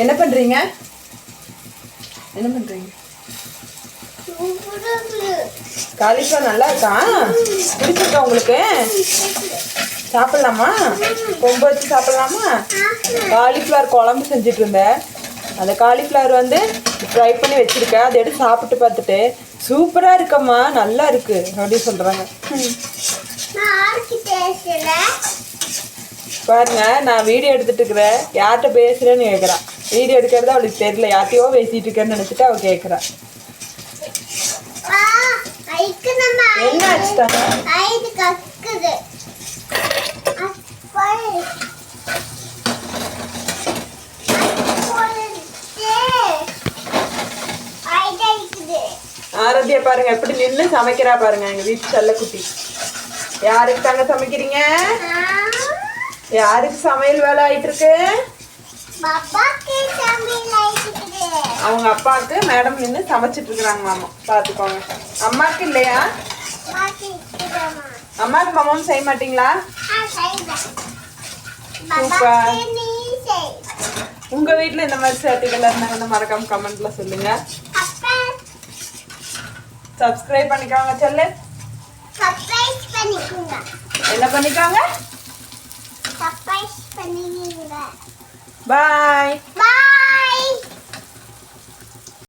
என்ன பண்றீங்க? என்ன பண்றீங்க? காலிஃப்ளவர் நல்லா இருக்கா? பிடிச்சிருக்கா உங்களுக்கு? சாப்பிடலாமா? கொம்பு வச்சு சாப்பிடலாமா? காலிஃப்ளவர் குழம்பு செஞ்சுட்டு இருந்தேன். அந்த காலிஃப்ளவர் வந்து ஃப்ரை பண்ணி வச்சிருக்கேன். அதை எடுத்து சாப்பிட்டு பார்த்துட்டு சூப்பராக இருக்கம்மா, நல்லா இருக்கு அப்படின்னு சொல்றாங்க. பாருங்க, நான் வீடியோ எடுத்துட்டு இருக்கிறேன். யார்கிட்ட பேசுறேன்னு கேட்குறான். வீடியோ எடுக்கிறது அவளுக்கு தெரியல, யார்ட்டையோ பேசிட்டு இருக்கேன்னு நினைச்சிட்டு அவ கேட்குறான். என்ன ஆச்சுட்டாங்க? ஆரத்தியா பாருங்க எப்படி நின்று சமைக்கிறா பாருங்க. எங்க வீட்டு செல்லக்குட்டி. யாருக்கு தாங்க சமைக்கிறீங்க? யாருக்கு சமையல் வேலை ஆயிட்டு இருக்கு? அவங்க அப்பாவுக்கு மேடம் நின்று சமைச்சிட்டு இருக்கிறாங்க. மாமா பாத்துக்கோங்க. அம்மாக்கு இல்லையா? அம்மாவுக்கு மாமாவும் செய்ய மாட்டீங்களா? சூப்பர். உங்க வீட்டுல இந்த மாதிரி சேட்டைகள் இருந்தாங்கன்னா மறக்காம கமெண்ட்ல சொல்லுங்க. சப்ஸ்கிரைப் பண்ணிக்கோங்க. சொல்லு. என்ன பண்ணிக்கோங்க? பாய்.